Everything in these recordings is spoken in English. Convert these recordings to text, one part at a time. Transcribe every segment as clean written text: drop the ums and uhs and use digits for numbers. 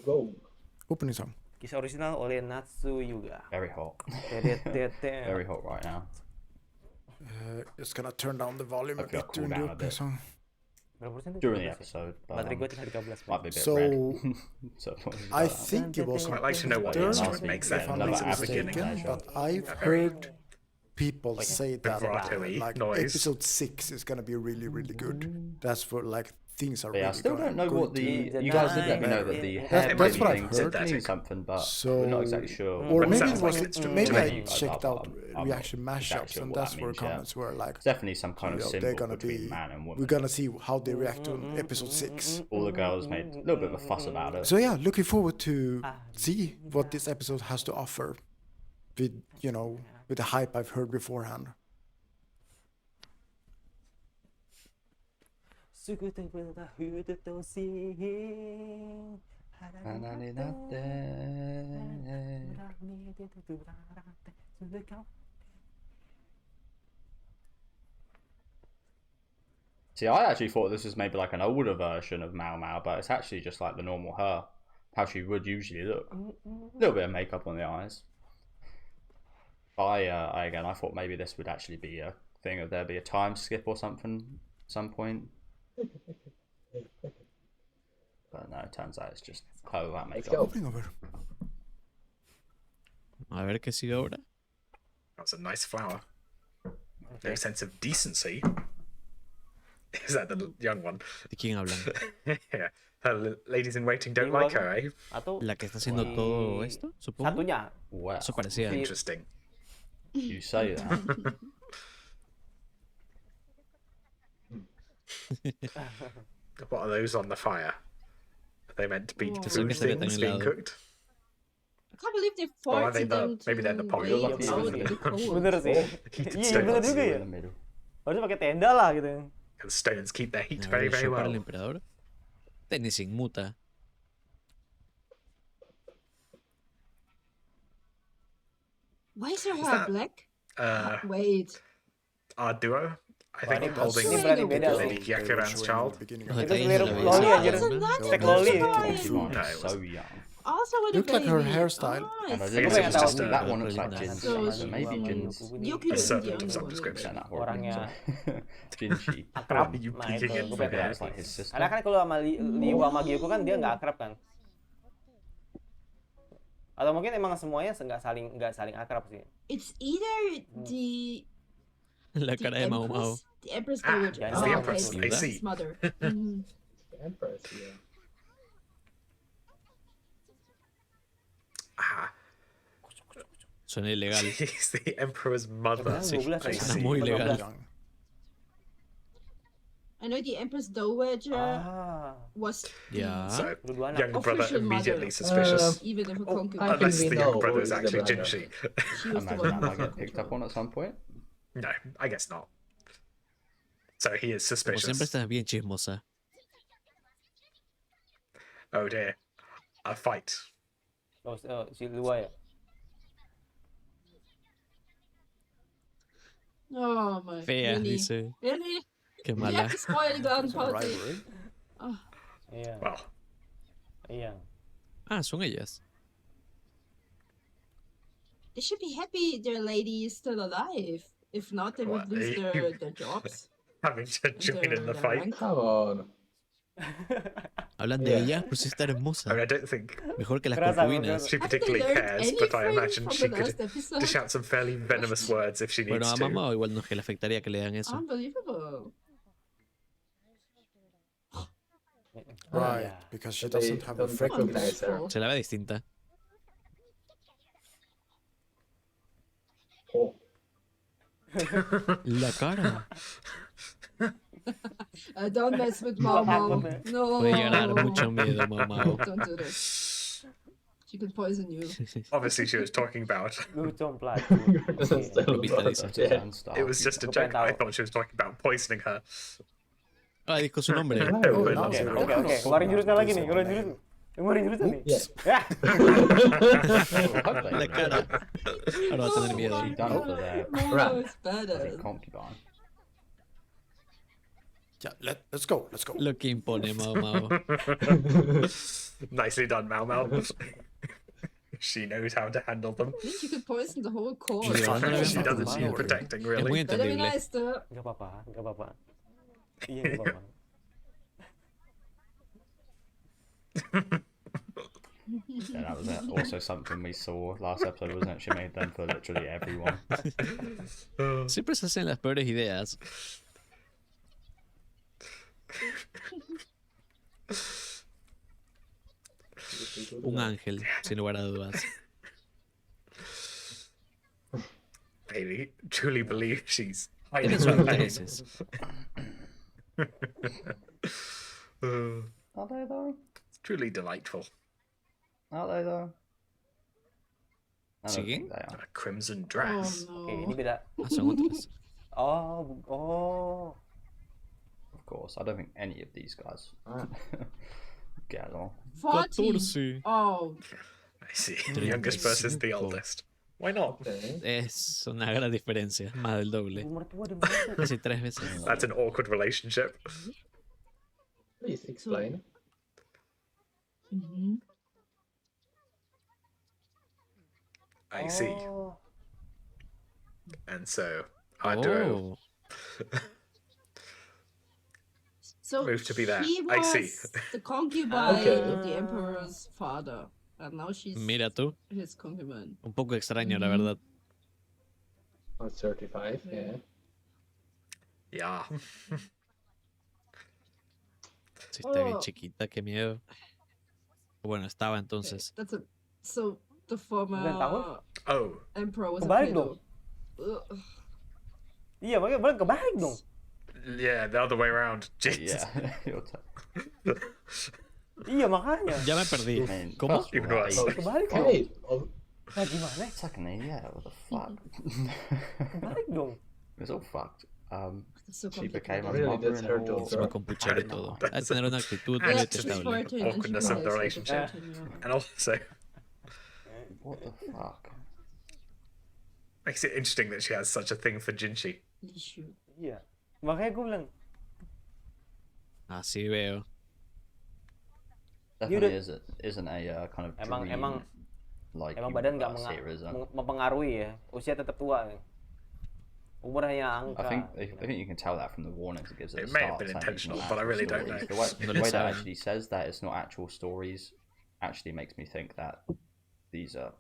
go. Opening song. Kisah original oleh Natsu Yuga. Very hot. Very Very hot right now. Just gonna turn down the volume a Hope you'll bit cool during the down a opening bit. song. During the episode. But, Baterai gue tinggal 13 might be a bit So, red. So I think it was I'd like to know what Turn, instrument makes that if I'm noise not at the beginning. mistaken, but I've heard people say that vibrato-y like noise. episode 6 is gonna be really, really good. That's for like things are But yeah, I really still don't know what going the. You guys did let me know that the hair That's what I've thing heard. did mean something, but So- we're not exactly sure. Or But maybe sounds it was like an instrument maybe to I me. checked out I'm reaction not exactly mashups, sure and what that's that where means, yeah. comments were like, It's definitely some kind of they're symbol gonna between be. man and woman. We're gonna see how they react to episode 6. All the girls made a little bit of a fuss about it. So yeah, looking forward to see what this episode has to offer. With with the hype I've heard beforehand. すぐ手ぶらふるとし花になって。See, I actually thought this was maybe like an older version of Mao Mao, but it's actually just like the normal her, how she would usually look. A little bit of makeup on the eyes. But I thought maybe this would actually be a thing of there'd be a time skip or something at some point. But no, it turns out it's just her without makeup. Opening over. A ver qué sigue ahora. That's a nice flower. No sense of decency. Is that the young one? ¿De quién hablan? Yeah. Her ladies in waiting don't like her, eh? Atau ¿La que está haciendo todo esto? Supongo. satunya. Wow, Eso parecía. Interesting. you say that. What are those on the fire? Are they meant to be Oh. food Eso que things está being en el cooked? I can't believe they Or are forced they them maybe they're the to poly- wait lucky out ones. in the cold. Bener sih. Heated Iya bener stones. juga ya. In the middle. Harusnya pakai tenda lah gitu. Because stones keep their heat A very, ver, very yo para el well. emperador. Ni se inmuta. Why is her Is hair that- black? Wait. Wait. Our duo? I think Ini holding ini berani beda loh. Lady Yakuran's child. Los Itu detalles de mirip la loli belleza. anjir. It's not Stek loli. Concubine No, is it so young. Also with Looked a like her baby. hairstyle. Oh, And I I didn't guess it was know just that a- one looks like Jin's So son, so she- maybe Jin's Yuki A is the servant of only some one. description. that horrible. Orangnya Jinshi. akrab. You Nah peeking itu in gue for pengen that? That's like his sister. Karena kan kalau sama Liu sama Gyoko kan dia nggak akrab kan. Atau mungkin emang semuanya nggak saling akrab sih. It's either the La cara de Mao Mao. The Empress Ah, Dowager. it's the Oh, Empress, okay. I see. His mother. Mhm. Empress, yeah. Ah, Suena ilegal. she's the Emperor's mother. Sí. I Suena see. muy ilegal. Young. I know the Empress Dowager Ah, was Ya. So, dua anak. younger brother Official immediately mother. suspicious. even if a Oh, concubine. I Unless think the we younger know brother who is is the actually brother. Jinshi. She was the Imagine that one. might get picked up on at some point. No, I guess not. So he is Como siempre suspicious. estás bien chismosa. Oh dear. A fight. Oh, si Lua ya. Oh my. Fea, Really? dice. Really? Qué You mala. have to spoil the garden party. Rivalry. Oh, Iya. Well, Iya. Ah, son ellas. they should be happy their lady is still alive. If not, they would Well, lose they- their jobs. having to join in the their fight. rank. Come on. Hablan de ella, pues sí está I hermosa. mean, I don't think Mejor que las Grasa, concubinas. she Have they particularly learned cares, but I anything imagine from she the could last episode? dish out some fairly venomous words if she Bueno, needs a to. mamá igual no es que le afectaría que le hagan eso. Unbelievable. Right, Yeah. because she They doesn't have the don't freckles. recognize her. Wonderful. Se la ve distinta. Oh, La cara. Don't mess with Mao Mao. No. Puede llegar a dar mucho miedo, Mao Mao. Don't do this. She could poison you. Obviously, she was talking about. Lucu plat. this is still Lupita dice. That's his yeah. own style. It was just a joke. I thought she was talking about poisoning her. Ah, dijo su nombre. Oh, But- now Oke, it's oke, oke. Keluarin jurusnya lagi nih, keluarin jurus. Keluarin jurusnya nih. Yeah. Ya. La cara. Ahora va a tener miedo. She done it for their Mao Right. is badass. concubine. Yeah, let's go. Let's go. Lo que impone Mao Mao. Nicely done, Mal Mal. She knows how to handle them. I think you could poison the whole course. Sí, no lo había She does it. pensado. She's protecting, Es muy really. Better be entendible. nice though. Gak apa-apa, gak apa-apa. Iya, gak apa-apa. Yeah, that was also something we saw last episode, wasn't it? She made them for literally everyone. Siempre se hacen las peores ideas. Un ángel, sin lugar a dudas. Baby, truly believe she's Tiene sus intereses. Are they though? truly delightful. Are they though? I don't ¿Siguen? think they are. A crimson Oh dress. no. Oke, ini beda. Ah, son otras. Oh. Of course, I don't think any of these guys get along. 14. 14. Oh, I see. The youngest versus the 35. oldest. Why not? Okay. Es una gran diferencia, más del doble. Umur tua di mana? Casi 3 veces. That's an awkward relationship. Please explain. mhm. I see. Oh. And so, Arduro Oh, So Moved to be there. he I was see. the concubine Okay. of the emperor's father, and now she's mira tú. his concubine. Un poco extraño, la verdad. On 35, yeah. yeah. Si está bien Oh. chiquita, qué miedo. Bueno, estaba entonces. That's a so the former tahun? Oh, emperor was a Kebalik pedo. Ugh. Iya, makanya kebalik dong. yeah, the other way around. Jesus. Yeah, your turn. Iya, makanya. Ya me perdí. I mean, ¿Cómo? first of Even all, worse. that Kebalik dong. Hey, oh, Nah, gimana? secondly, yeah, what the fuck? Kebalik dong. It's all fucked. That's so She became a complicated. Really, that's her mother-in-law. daughter. Se me compuchero y todo. Hay que tener una actitud muy Yeah, She's detestable. 14 and she Awkwardness of the plays like a relationship. 14-year-old. And also, What the fuck? makes it interesting that she has such a thing for Jinshi. Issue. Iya. Makanya gue bilang, Así veo. Definitely isn't a kind of Emang- dream, emang- like emang badan nggak universe here, isn't it? mempengaruhi ya. Usia tetap tua. Ya. Umur hanya angka. I think you can tell that from the warnings it gives at It the may start. have been saying it's intentional, not but I actual really don't stories. know. The way No le that saben. actually says that it's not actual stories actually makes me think that these are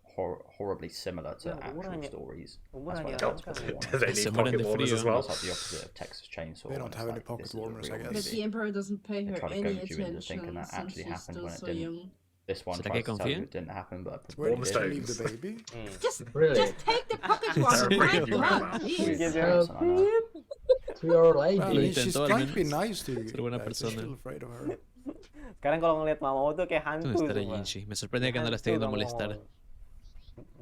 horribly similar to Yeah, actual umur hanya- stories. umur That's why hanya they angka. put the warning. Do they Se need mueren pocket de warmers frío. as well? It's like the opposite of Texas Chainsaw. They when don't it's have any like, pocket this is a warmers, I real guess. But the emperor doesn't pay They her try to any goad you into attention thinking that since actually she's happened still when it so didn't. young. This one ¿Será tries que to tell you confían? it didn't happen, but Where it does Almost she did. leave the baby? Just really? take the pocket They're water. a My pretty God, wow. jeez. Iya, Parents, I know. To your Well, I lady. mean, she's intentó al trying to be menos nice to you. ser buena guys, you're persona. still afraid of her. Sekarang kalau ngeliat Mama tuh kayak hantu. ¿Dónde estará sumpah. Jinshi? Me sorprende que no la esté Hantu yendo a kamu, molestar.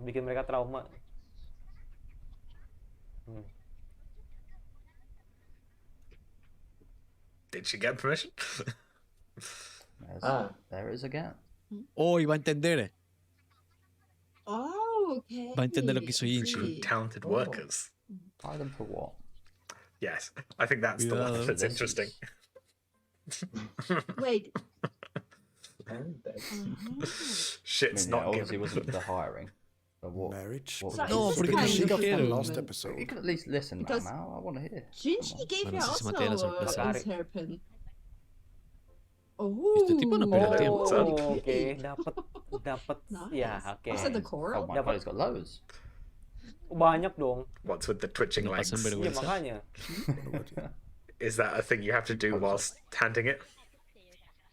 bikin mereka trauma. Did she get permission? There it is again. Oh, y va a entender. Oh, okay. Va a entender lo que hizo Jinshi. Really? Talented Oh. workers. Buy them for what? Yes, I think that's the one Cuidado. that's interesting. Wait. And that's Shit's not obviously given. wasn't the hiring. But what? Marriage? What So was No, it's porque just no She got dijeron. from last You episode. could at least listen, Because- Mal. I want to hear. Jinshi gave Bueno, her sí se also mantiene la sorpresa. a hairpin. Oh. Este tipo no pierde tiempo. Oh, oke, dapat. Nice. Ya, oke. Was it the core? Oh my Dapat- god, he's got loads. Banyak dong. What's with the twitching No legs? pasen Iya, vergüenza. makanya. Is that a thing you have to do whilst handing it?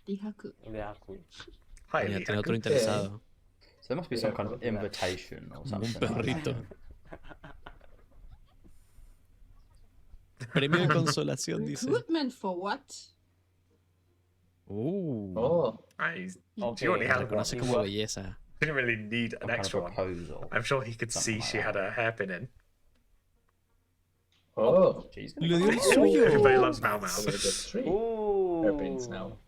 Dihaku. Udah aku. Highly Mira, tiene otro happy. interesado. So there must be some kind of invitation or Como un something. like that. perrito. Premio de consolación, dice. Recruitment for what? oh, I, Okay. She already had one. Reconoce como belleza. Didn't really need an Some kind extra of one. proposal. I'm sure he could see Something like she had a hairpin in. oh. She's Le dio el Everybody suyo. loves Mau Mau. So we get 3 Oh. hairpins now.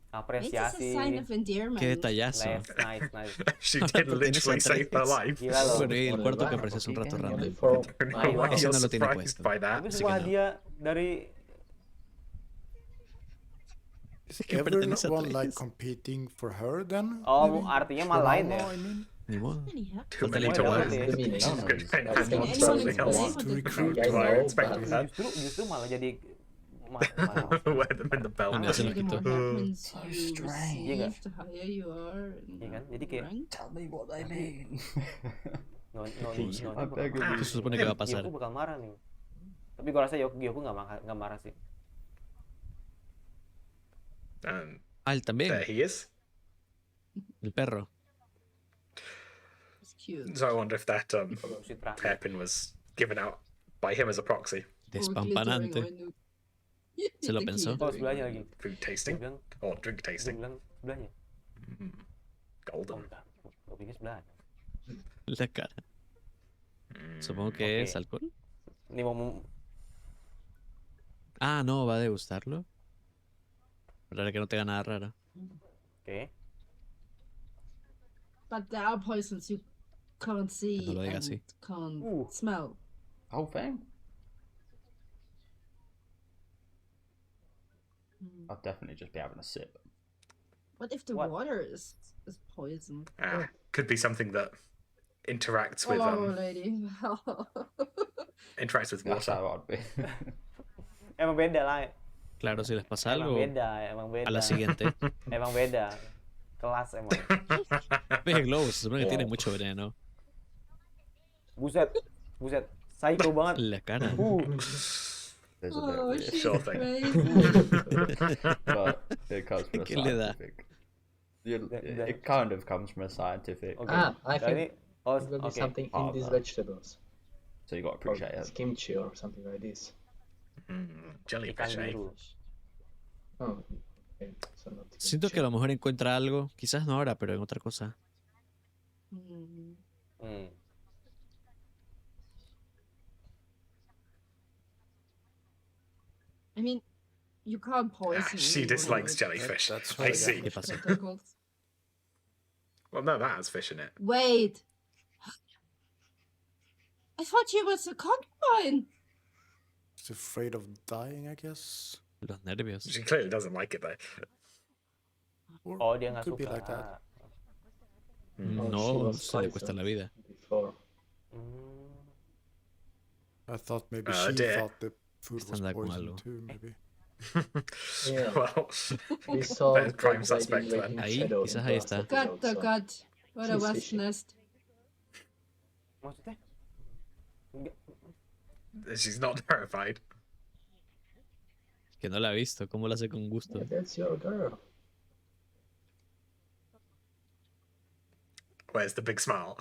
This is a Apresiasi. sign of endearment. Qué detallazo. Nice. She Ahora did tú tienes literally a save her tres. life. Gila loh. Bueno, y el Only cuarto que one. apareció hace un rato Only random. 4. I don't know why Ese you're no lo tiene surprised puesto. by that. Itu Así sebuah que no. hadiah dari Is que pertenece a everyone like tres. competing for her then? Oh, maybe? artinya For malah lain now, ya. I mean. Ni modo. Anyhow. Too Falta many el to Iya, learn. iya. The meaning. She's good That's to Can want anyone something explain else. what To the recruit. That's why I know, expected but- that. Justru malah jadi Wear them in the belt. Ah, se lo The quitó. more happens So you strange. Iya receive, the higher you are. in Iya kan? Jadi kayak rank. Tell me what they mean. Noni I beg of Ah, Itu you. supone que va a pasar. Gyoku bakal marah nih. Tapi gua rasa Gyoku nggak marah sih. And Ah, él there también. he is. El perro. It's cute. So I wonder if that Shit terakhir. hairpin was given out by him as a proxy. Or Despampanante. glittering on you. Se lo The pensó. Oh, glittering. sebelahnya lagi. Food Dia tasting bilang, or drink dia tasting. bilang sebelahnya. Oh, Golden. enggak. Gua pikir sebelah. La cara. Supongo que Ok. es alcohol. Ini mau Ah, no, va a degustarlo. Para que no tenga nada raro. Oke. But there are poisons you can't see No lo diga and así. can't smell. Whole thing? I'd definitely just be having a sip. What if the What? water is poison? Could be something that interacts with Oh, lady. interacts with That's water. how I'd be. Emang beda lah. Claro, si les pasa Emang algo, beda, emang beda. a la siguiente. Emang beda. Kelas emang. Ve, Globo, se supone que tiene mucho veneno. Buset. Buset. Psycho banget. La cara. There's a bit Oh, of risk, she's Sure thing. crazy. but it comes from a ¿Qué le da? scientific. You- The- It kind of comes from a scientific. Oke. I Nah, think ini oh, it will be oke. something Oh, in these no. vegetables. So you got to Or appreciate it. kimchi or something like this. Ikan Jellyfish, eh? biru. Oh, okay. So not Siento que a lo mejor encuentra algo, quizás no ahora, pero en otra cosa. Hmm. Hmm. I mean, you can't poison. She anyone dislikes with jellyfish. That's I right, see. ¿Qué pasa? tentacles. Well, no, that has fish in it. Wait. I thought she was a concubine. She's afraid of dying, I guess. Los nervios. She clearly doesn't like it though. Or Oh, dia nggak could be suka. like that. Oh, she No, was se le cuesta la vida. before. Hmm. I thought maybe Oh, she dear. thought the food was Anda con poison algo. too, maybe. Yeah. Well, We saw There's prime that suspect lady then. in Ahí, shadow quizás in ahí the está. last God, episode, the so- God. What a She's wasp fishing. nest. Maksudnya? Enggak. she's not terrified. Que no la ha visto, ¿cómo lo hace con gusto? Yeah, that's your girl. Where's the big smile?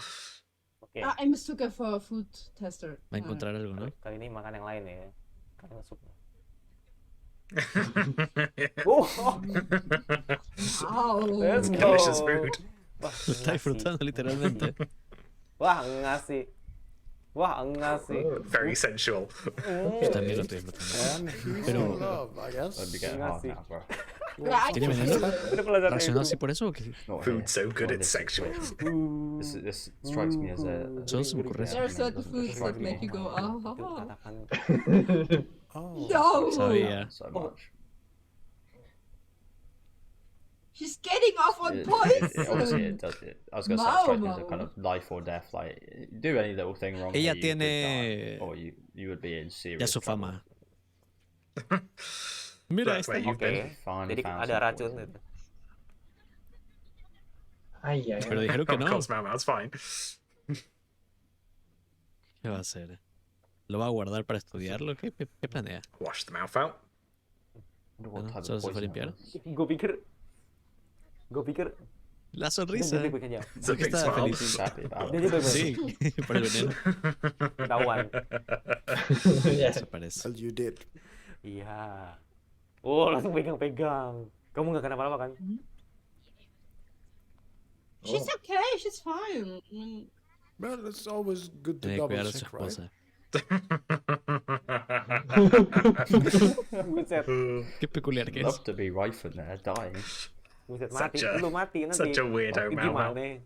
Oke. I mistook her for a food tester. Va a encontrar algo, ¿no? Kali ini makan yang lain ya. Kali nggak suka. Oh, Ow. let's go. Delicious food. Wah, Lo está ngasih. disfrutando literalmente. Wah, ngasih. Wah, ngasih. Very sensual. Yo también lo estoy disfrutando. He's Pero- in love, I I'd guess. be getting hard Ngasih. now, bro. Yeah, I ¿Tiene can veneno? Itu pelajaran ¿Reaccionó itu. así por eso o qué? Not Food here. so good Not it's this sexual. situation. This strikes me as a. Solo se me ocurre eso. There are certain Doesn't foods strike that me make you go, Itu ah. katakan Oh. No! Sabía. so much. She's getting off on Obviously, poison! it does it. I was gonna say it strikes me as a kind of life or death. Like, do any little thing wrong, Ella here, you could tiene- die, or you would be in serious. Ya su trouble. fama. Mira That's where esta. you've been. Oke. Finally Jadi found ada some racun poison. itu. Ay, ay, Pero ay. dijeron que Of no. course, Mau Mau's fine. ¿Qué va a hacer? ¿Lo va a guardar para estudiarlo? ¿Qué planea? Wash the mouth out. Wonder what Bueno, type of solo se fue a poison it limpiar. was. Gue pikir La dia sonrisa. baik-baik aja. It's a Porque big estaba smile. feliz. He's happy about Dia it. baik-baik. Sí, por el veneno. Ketahuan. Yeah. Se parece. Well, you did. Iya. Oh, langsung pegang-pegang. Kamu nggak kenapa-napa kan? She's okay, she's fine. I mean, Well, it's always good to Tiene que double cuidar a su check, right? esposa. Buset. Qué peculiar que es. Love to be Ryford there, dying. Buset, Such mati. a- Lu mati nanti. Such a weirdo, Itu Mau Mau. gimana?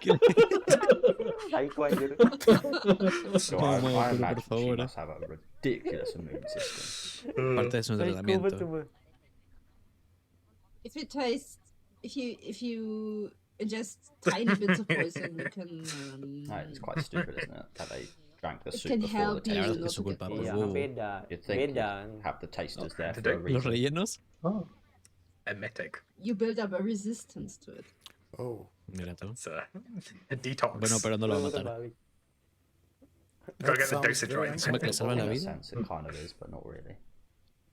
¿Qué? Psycho anjir. So No, I pero por imagine she favor. must have a ridiculous immune system. Parte de su entrenamiento. If it tastes, if you ingest tiny bits of poison, you can. It's quite stupid, isn't it? That they drank the It soup can before help the you Claro, taste. es que es su culpa. Iya, Wow. beda. You'd think you'd Beda. have the tasters there to for a do. Los reason. rellenos. Oh, Emetic. You build up a resistance to it. Oh, Mira tú. It's a detox. Bueno, pero no lo va a Puta matar. balik. Gotta that get the sounds dosage very right. Se me que le salva la In a vida. sense, it kind of is, but not really.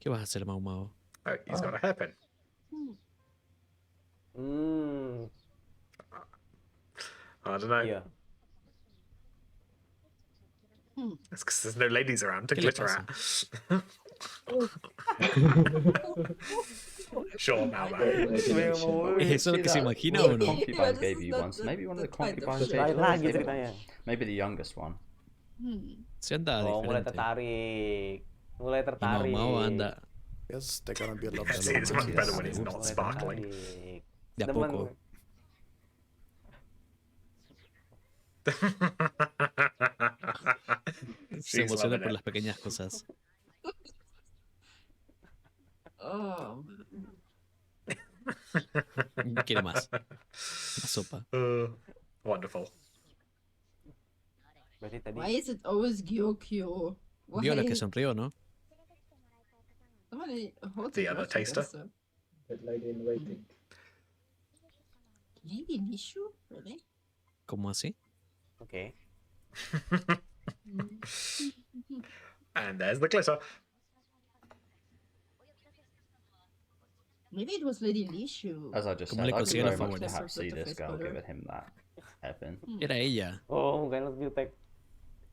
¿Qué vas a hacer, Mau Mau? Oh, he's got a hairpin. Hmm. I don't know. Iya. It's because there's no ladies around to ¿Qué le glitter pasa? at. Sure, now man. ¿Eso es lo que se imagina One o of the no? concubines Yeah, gave this you is once. not Maybe one of the the kind of concubines shit. gave you Lain once. lagi ceritanya. Maybe the youngest one. Se anda Oh, mulai diferente. tertarik. Mulai Y Mau tertarik. Mau anda yes, they're gonna be a lot See, it's better. much better when it's Seguro. not Mulai sparkling. tertarik. de a Temen. poco. Se She's emociona loving por it. las pequeñas cosas. Oh. Quiere más. Más sopa. Wonderful. Berarti tadi Why is it always Gyokyo? Why? Vio la que sonrió, ¿no? Somebody hold The it other up taster? against that lady in waiting. Lady Nishu? Really? ¿Cómo así? Oke. And there's the glitter. Maybe it was Lady Nishu. As I just Como said, le I'd consiguió la very much favorita. perhaps see this girl Better. giving him that hairpin. Era ella. Oh, mukanya lebih jutek.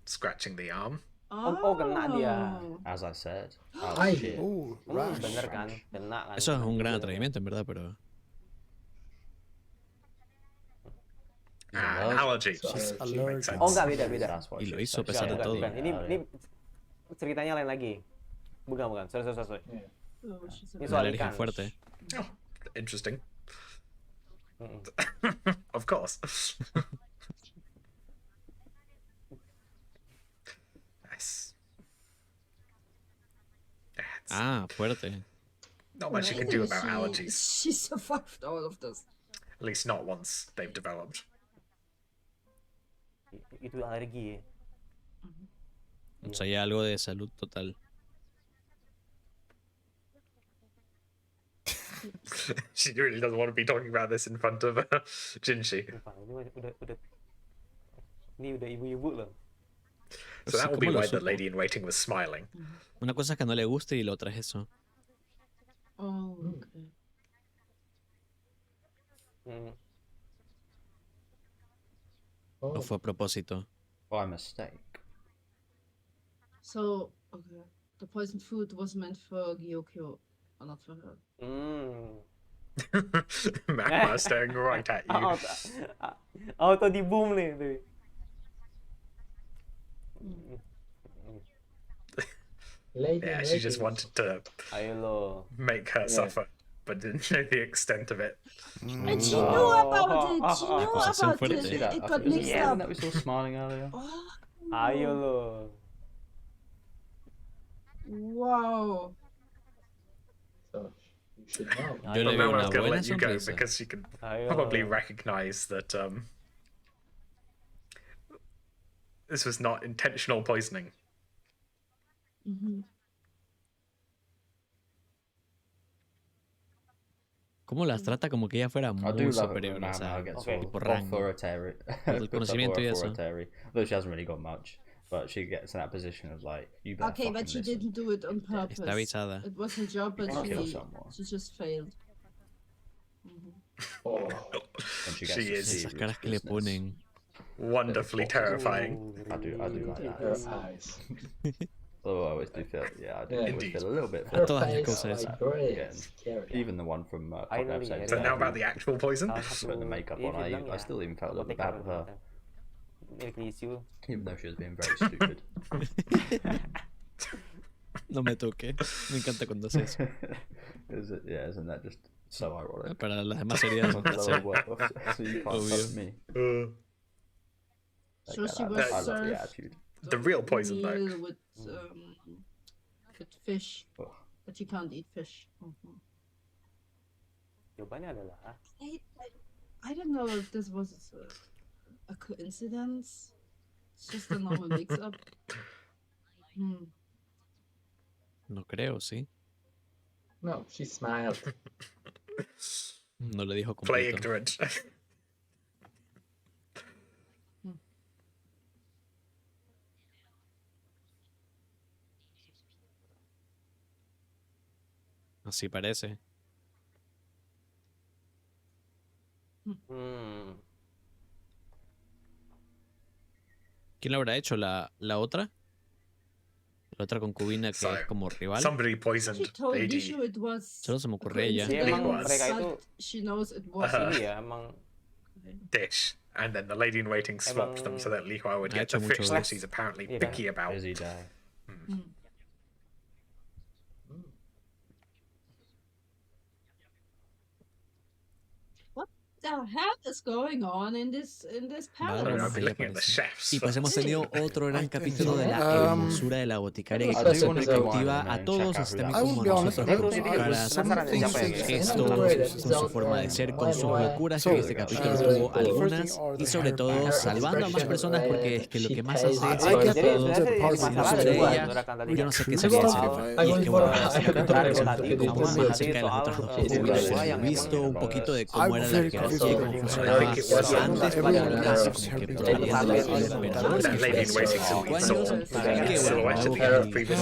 Scratching the arm. Oh, kena dia. As I said. Oh, Ay. shit. Oh, Hmm, right. bener kan? Kena kan. Eso es un gran atrevimiento, en verdad, pero... An allergy. She's Makes allergic. sense. Oh, enggak, beda. That's what Y she lo hizo a said. pesar de Bukan, todo. bukan. Ini ceritanya lain lagi. Bukan. Sorry. Yeah. Oh, she's Ini a soal Una alergia ikan. fuerte. Oh, interesting. Mm-mm. Of course. Nice. Yeah, it's Ah, fuerte. not much you can do about She- allergies. She survived all of this. At least not once they've developed. Itu alergi ya. O sea, hay algo de salud total. She really doesn't want to be talking about this in front of Jinshi. Sumpah, ini udah ibu-ibu loh. So that Sí, will be ¿cómo lo why the supo? lady in waiting was smiling. Una cosa es que no le guste y la otra es eso. Oh, okay. Hmm. O Oh, fue a propósito. By mistake. So, okay. The poisoned food was meant for Gyokyo, or not for her. Hmm. Magma staring right at you. Auto di boom nih tuh. lady Yeah, in she just waiting. wanted to Ayo lo. make her suffer, but didn't know the extent of it. And she Oh. knew about it! She knew Acusación about fuerte. it! See that? It I got think it was mixed the one up. that we saw smiling earlier. Oh, Ayo lo. wow. So you should know. Yo le But veo Mama's una gonna buena let you go sonrisa. because she can Ayo. probably recognize that this was not intentional poisoning. Mhm. ¿Cómo las trata? Como que ella fuera I muy do love it superior. when O sea, Mao gets Okay. all tipo rango. authoritarian. El Puts up conocimiento y more eso. authoritarian. Though she hasn't really got much. But she gets in that position of like, you better Okay, but fucking she listen. didn't do it on purpose. Está avisada. It was her job, but I'll kill she someone. just failed. Oh, When she gets She to is. see Esas who's caras que le business. ponen. Wonderfully terrifying. I do like that. her eyes. Although I always do feel, yeah, I do Yeah. always Indeed. feel a little bit. A Her todas las face, cosas. like, great, Again. scary. Even the one from Finally, episode So Yeah. now about the actual poison. putting the makeup on, I still even felt a little bit bad with her, Milik isu. even though she was being very stupid. No me toque. Me encanta cuando hace eso. Yeah, isn't that just so ironic? Para las demás serías un placer. So you can't Obvio. touch me. So she I was love the served attitude. The real poison, though. meal with fish, but you can't eat fish. Jawabannya adalah I don't know if this was a coincidence. It's just a normal mix-up. No creo, sí. No, she smiled. No le dijo Play completo. ignorant. Así parece. ¿Quién lo habrá hecho? ¿La otra? La otra concubina que So, es como rival. Somebody poisoned She told AD. Bishu it was Solo se me a ocurre ella. Dia emang coincidence, mereka itu but she knows it was. ini ya emang Dish, and then the lady in waiting swapped them so that Li Hua would Ha get the hecho mucho fish that eso. she's apparently Yeah. picky about. Busy day. What the hell is going on in this I don't know, palace? I've been looking at the chefs. Y pues hemos tenido otro gran capítulo de la hermosura de la boticaria que I nos think it's cautiva a- a todos, así también I will como be a honest, nosotros, I con have sus some caras, things sus that- gestos, con su forma de ser, con sus locuras, que este capítulo tuvo algunas, y sobre todo salvando a más personas, porque es que lo que más hace es I get the part si no of sobre the ella, yo no sé qué sería de ser. Y es que bueno, ese capítulo presentó más acerca de las otras dos concubinas que hemos visto, un poquito de cómo era la jerarquía y cómo funcionaba antes para casi como que peleando de los emperadores That que lady in fue hace waiting 5 saw años, y que bueno, silhouette at algo the end of the que previous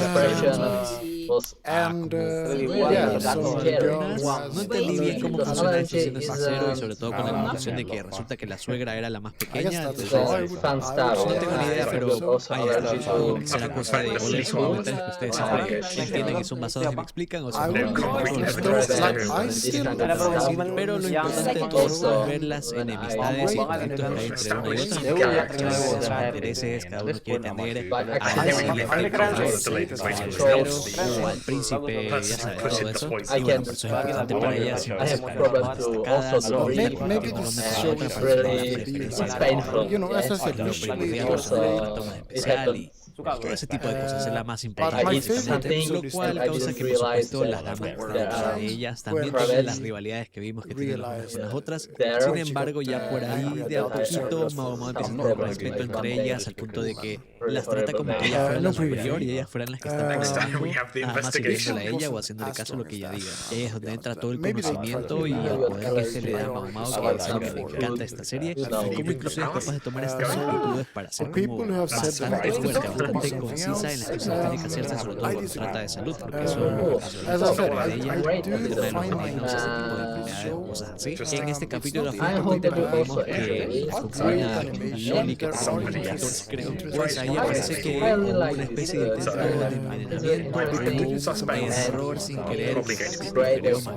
Was And igual, yeah, that's so scary. Jones no entendí bien cómo Because funciona esto Avalanche siendo is, sincero y sobre todo con la um, conclusión de que resulta que la suegra era la más I guess pequeña. that's Entonces, why I would- Fun I stuff. would no tengo ni idea, pero Also ahí allergy está. to- Será cosa de Like, oler sus documentales que ustedes siempre entienden y son basados y me explican, o sea, I no would no be todos honest, los Like, documentales like, son I así. still Ada permohonan Pero lo yang importante de todo Also, es ver las when enemistades y I- conflictos que hay entre una y otra, Established cada characters. uno tiene sus intereses, cada uno quiere tener But a actually, ese I le can- afecta I al can- rey, I can- o al príncipe, ya sabes, todo pushing the eso. poison. Y bueno, por eso es importante para ella I siempre have sacar problem las to destacadas, also lo read. Maybe que this no me show otra is persona really preferencia. it's painful. You know, as I said, Pero usually primordial, also, personal, una toma it especial y happens. todo ese tipo de cosas es la más But importante, my It's favorite precisamente, lo episode cual I causa didn't que por supuesto realize las that damas por there lado are de ellas también women tengan las rivalidades que vimos que tienen las unas con las otras. there Sin embargo, ya por ahí de a poquito Mahoma empieza a tener respeto entre ellas al punto de que las trata como que ellas fueran la superior y ellas fueran las que están Next time trabajando, we have the nada más sirviéndola a investigation. ella o haciéndole caso a lo que ella diga. Y ahí es donde entra todo el Maybe they conocimiento y el poder que este le da a Mahoma, que es lo que me encanta de esta serie, y cómo incluso es capaz de tomar estas actitudes para ser como bastante fuerte, bastante concisa en las cosas que tiene que hacerse, sobre todo cuando trata de salud, porque eso es lo que As I said, de I ella, do el tema de los find venenos, ese tipo de my, enfermedades o cosas así. Just En este capítulo de la I hope that we vemos also que enjoy la it. concubina Animation, Loli, que there pasa are por el interesting- 14 creo, interesting pues ahí parts. parece que I really hubo like una it. especie de intento de envenenamiento, un error sin querer, más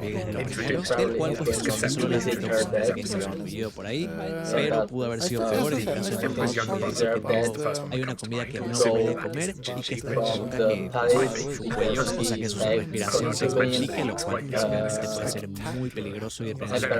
bien en los primeros, del cual pues solo solo las detectó que se había por ahí, pero pudo haber sido peor en el caso de que dice que todo, hay una comida que no debe de comer y que esta provoca que su cuello, o sea que su respiración se complique, lo cual posiblemente puede ser muy peligroso y depende de la